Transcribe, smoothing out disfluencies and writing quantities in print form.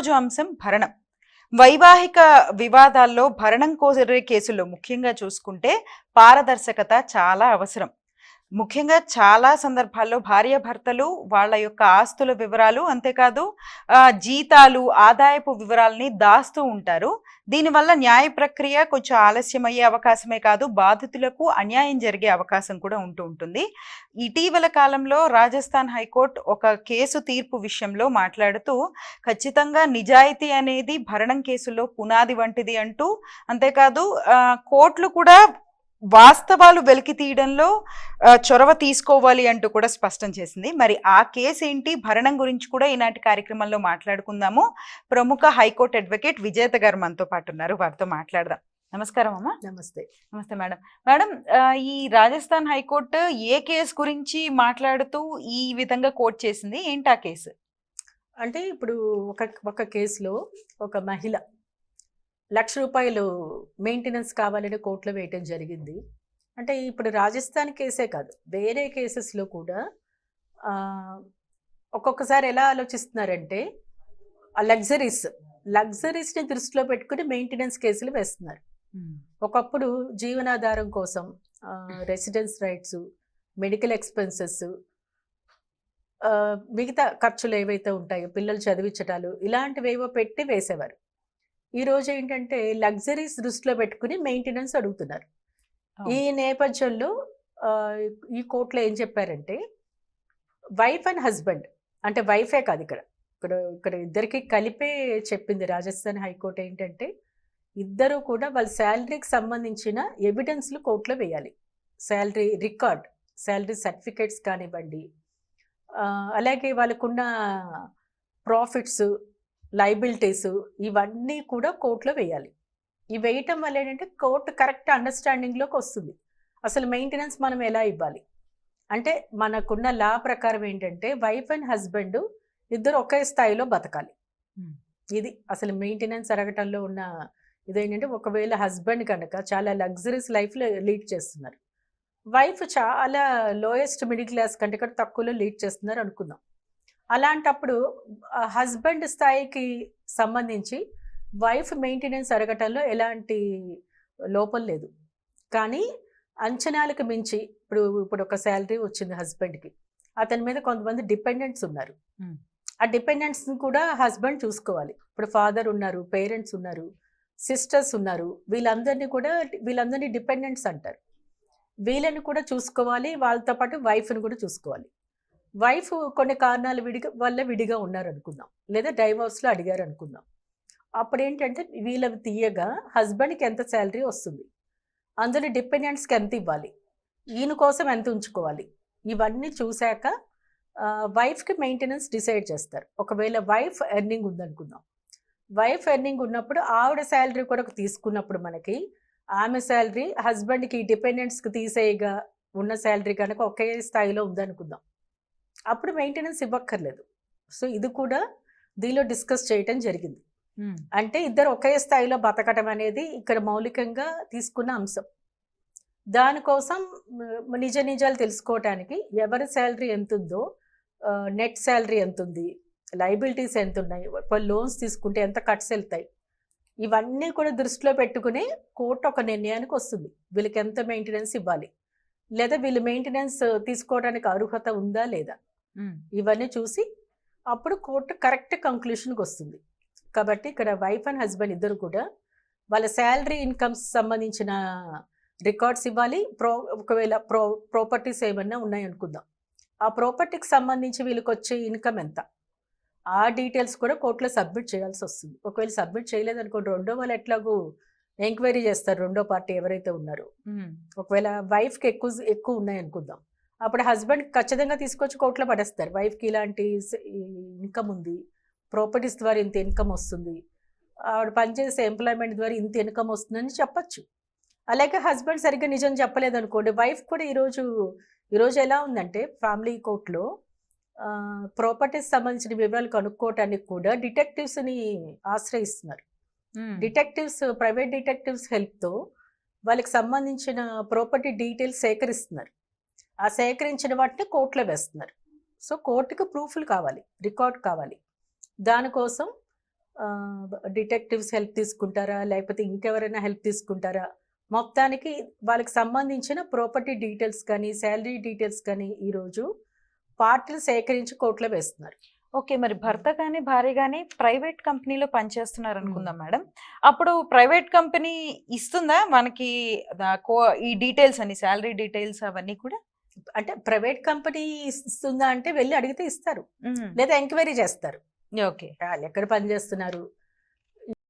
ఈరోజు అంశం భరణం. వైవాహిక వివాదాల్లో భరణం కోరే కేసుల్లో ముఖ్యంగా చూసుకుంటే పారదర్శకత చాలా అవసరం. ముఖ్యంగా చాలా సందర్భాల్లో భార్యాభర్తలు వాళ్ళ యొక్క ఆస్తుల వివరాలు, అంతేకాదు జీతాలు, ఆదాయపు వివరాలని దాస్తూ ఉంటారు. దీనివల్ల న్యాయ ప్రక్రియ కొంచెం ఆలస్యమయ్యే అవకాశమే కాదు, బాధితులకు అన్యాయం జరిగే అవకాశం కూడా ఉంటూ ఉంటుంది. ఇటీవల కాలంలో రాజస్థాన్ హైకోర్టు ఒక కేసు తీర్పు విషయంలో మాట్లాడుతూ ఖచ్చితంగా నిజాయితీ అనేది భరణం కేసుల్లో పునాది వంటిది అంటూ, అంతేకాదు కోర్టులు కూడా వాస్తవాలు వెలికి తీయడంలో చొరవ తీసుకోవాలి అంటూ కూడా స్పష్టం చేసింది. మరి ఆ కేసు ఏంటి, భరణం గురించి కూడా ఈనాటి కార్యక్రమంలో మాట్లాడుకుందాము. ప్రముఖ హైకోర్టు అడ్వకేట్ విజేత గారు మనతో పాటు ఉన్నారు, వారితో మాట్లాడదాం. నమస్కారం అమ్మా. నమస్తే. నమస్తే మేడం. మేడం, ఈ రాజస్థాన్ హైకోర్టు ఏ కేసు గురించి మాట్లాడుతూ ఈ విధంగా కోర్టు చేసింది, ఏంటి ఆ కేసు? అంటే ఇప్పుడు ఒక కేసులో ఒక మహిళ ₹1,00,000 మెయింటెనెన్స్ కావాలని కోర్టులో వేయటం జరిగింది. అంటే ఇప్పుడు రాజస్థాన్ కేసే కాదు, వేరే కేసెస్లో కూడా ఒక్కొక్కసారి ఎలా ఆలోచిస్తున్నారంటే ఆ లగ్జరీస్ని దృష్టిలో పెట్టుకుని మెయింటెనెన్స్ కేసులు వేస్తున్నారు. ఒకప్పుడు జీవనాధారం కోసం రెసిడెన్స్ రైట్స్, మెడికల్ ఎక్స్పెన్సెస్, మిగతా ఖర్చులు ఏవైతే ఉంటాయో పిల్లలు చదివించటాలు ఇలాంటివేవో పెట్టి వేసేవారు. ఈరోజు ఏంటంటే లగ్జరీస్ దృష్టిలో పెట్టుకుని మెయింటెనెన్స్ అడుగుతున్నారు. ఈ నేపథ్యంలో ఈ కోర్టులో ఏం చెప్పారంటే వైఫ్ అండ్ హస్బెండ్, అంటే వైఫే కాదు, ఇక్కడ ఇద్దరికి కలిపే చెప్పింది రాజస్థాన్ హైకోర్టు. ఏంటంటే ఇద్దరు కూడా వాళ్ళ శాలరీకి సంబంధించిన ఎవిడెన్స్లు కోర్టులో వేయాలి. శాలరీ రికార్డ్, శాలరీ సర్టిఫికేట్స్ కానివ్వండి, అలాగే వాళ్ళకున్న ప్రాఫిట్స్, లైబిలిటీస్, ఇవన్నీ కూడా కోర్టులో వేయాలి. ఇవి వేయటం వల్ల ఏంటంటే కోర్టు కరెక్ట్ అండర్స్టాండింగ్లోకి వస్తుంది. అసలు మెయింటెనెన్స్ మనం ఎలా ఇవ్వాలి అంటే, మనకున్న లా ప్రకారం ఏంటంటే వైఫ్ అండ్ హస్బెండ్ ఇద్దరు ఒకే స్థాయిలో బతకాలి. ఇది అసలు మెయింటెనెన్స్ అడగటంలో ఉన్న ఇదేంటంటే, ఒకవేళ హస్బెండ్ కనుక చాలా లగ్జరీస్ లైఫ్లో లీడ్ చేస్తున్నారు, వైఫ్ చాలా లోయెస్ట్ మిడిల్ క్లాస్ కంటే కూడా తక్కువలో లీడ్ చేస్తున్నారు అనుకుందాం. అలాంటప్పుడు హస్బెండ్ స్థాయికి సంబంధించి వైఫ్ మెయింటెనెన్స్ అడగటంలో ఎలాంటి లోపం లేదు. కానీ అంచనాలకు మించి ఇప్పుడు ఒక శాలరీ వచ్చింది హస్బెండ్కి, అతని మీద కొంతమంది డిపెండెంట్స్ ఉన్నారు. ఆ డిపెండెంట్స్ని కూడా హస్బెండ్ చూసుకోవాలి. ఇప్పుడు ఫాదర్ ఉన్నారు, పేరెంట్స్ ఉన్నారు, సిస్టర్స్ ఉన్నారు, వీళ్ళందరినీ డిపెండెంట్స్ అంటారు. వీళ్ళని కూడా చూసుకోవాలి, వాళ్ళతో పాటు వైఫ్ని కూడా చూసుకోవాలి. వైఫ్ కొన్ని కారణాలు వల్ల విడిగా ఉన్నారు అనుకుందాం, లేదా డైవోర్స్లో అడిగారు అనుకుందాం. అప్పుడు ఏంటంటే వీళ్ళవి తీయగా హస్బెండ్కి ఎంత శాలరీ వస్తుంది, అందులో డిపెండెంట్స్కి ఎంత ఇవ్వాలి, ఈయన కోసం ఎంత ఉంచుకోవాలి, ఇవన్నీ చూశాక వైఫ్కి మెయింటెనెన్స్ డిసైడ్ చేస్తారు. ఒకవేళ వైఫ్ ఎర్నింగ్ ఉందనుకుందాం, వైఫ్ ఎర్నింగ్ ఉన్నప్పుడు ఆవిడ శాలరీ కూడా తీసుకున్నప్పుడు మనకి ఆమె శాలరీ హస్బెండ్కి డిపెండెంట్స్కి తీసేయగా ఉన్న శాలరీ కనుక ఒకే స్థాయిలో ఉందనుకుందాం, అప్పుడు మెయింటెనెన్స్ ఇవ్వక్కర్లేదు. సో ఇది కూడా దీనిలో డిస్కస్ చేయటం జరిగింది. అంటే ఇద్దరు ఒకే స్థాయిలో బతకటం అనేది ఇక్కడ మౌలికంగా తీసుకున్న అంశం. దానికోసం నిజాలు తెలుసుకోవటానికి ఎవరి శాలరీ ఎంత ఉందో, నెట్ శాలరీ ఎంత ఉంది, లైబిలిటీస్ ఎంత ఉన్నాయి, లోన్స్ తీసుకుంటే ఎంత కట్స్ వెళ్తాయి, ఇవన్నీ కూడా దృష్టిలో పెట్టుకుని కోర్టు ఒక నిర్ణయానికి వస్తుంది. వీళ్ళకి ఎంత మెయింటెనెన్స్ ఇవ్వాలి, లేదా వీళ్ళు మెయింటెనెన్స్ తీసుకోవడానికి అర్హత ఉందా లేదా, ఇవన్నీ చూసి అప్పుడు కోర్టు కరెక్ట్ కంక్లూషన్కి వస్తుంది. కాబట్టి ఇక్కడ వైఫ్ అండ్ హస్బెండ్ ఇద్దరు కూడా వాళ్ళ శాలరీ ఇన్కమ్స్ సంబంధించిన రికార్డ్స్ ఇవ్వాలి. ఒకవేళ ప్రాపర్టీస్ ఏమన్నా ఉన్నాయనుకుందాం, ఆ ప్రాపర్టీకి సంబంధించి వీళ్ళకి వచ్చే ఇన్కమ్ ఎంత, ఆ డీటెయిల్స్ కూడా కోర్టులో సబ్మిట్ చేయాల్సి వస్తుంది. ఒకవేళ సబ్మిట్ చేయలేదనుకోండి, రెండో వాళ్ళు ఎట్లాగూ ఎంక్వైరీ చేస్తారు, రెండో పార్టీ ఎవరైతే ఉన్నారో. ఒకవేళ వైఫ్కి ఎక్కువ ఉన్నాయనుకుందాం, అప్పుడు హస్బెండ్ ఖచ్చితంగా తీసుకొచ్చి కోర్టులో పడేస్తారు. వైఫ్కి ఇలాంటి ఇన్కమ్ ఉంది, ప్రాపర్టీస్ ద్వారా ఇంత ఇన్కమ్ వస్తుంది, ఆవిడ పనిచేసే ఎంప్లాయ్మెంట్ ద్వారా ఇంత ఇన్కమ్ వస్తుందని చెప్పచ్చు. అలాగే హస్బెండ్ సరిగ్గా నిజం చెప్పలేదనుకోండి, వైఫ్ కూడా ఈరోజు ఎలా ఉందంటే ఫ్యామిలీ కోర్టులో ప్రాపర్టీస్ సంబంధించిన వివరాలు కనుక్కోవటానికి కూడా డిటెక్టివ్స్ని ఆశ్రయిస్తున్నారు. డిటెక్టివ్స్, ప్రైవేట్ డిటెక్టివ్స్ హెల్ప్తో వాళ్ళకి సంబంధించిన ప్రాపర్టీ డీటెయిల్స్ సేకరిస్తున్నారు. ఆ సేకరించిన వాటిని కోర్టులో వేస్తున్నారు. సో కోర్టుకి ప్రూఫ్లు కావాలి, రికార్డ్ కావాలి. దానికోసం డిటెక్టివ్స్ హెల్ప్ తీసుకుంటారా, లేకపోతే ఇంకెవరైనా హెల్ప్ తీసుకుంటారా, మొత్తానికి వాళ్ళకి సంబంధించిన ప్రాపర్టీ డీటెయిల్స్ కానీ శాలరీ డీటెయిల్స్ కానీ ఈరోజు పార్టీలు సేకరించి కోర్టులో వేస్తున్నారు. ఓకే. మరి భర్త కానీ భార్య కానీ ప్రైవేట్ కంపెనీలో పనిచేస్తున్నారు అనుకుందాం మేడం. అప్పుడు ప్రైవేట్ కంపెనీ ఇస్తుందా మనకి ఈ డీటెయిల్స్ అని, శాలరీ డీటెయిల్స్ అవన్నీ కూడా? అంటే ప్రైవేట్ కంపెనీ ఇస్తుందా అంటే వెళ్ళి అడిగితే ఇస్తారు, లేదా ఎంక్వైరీ చేస్తారు. ఓకే. వాళ్ళు ఎక్కడ పని చేస్తున్నారు,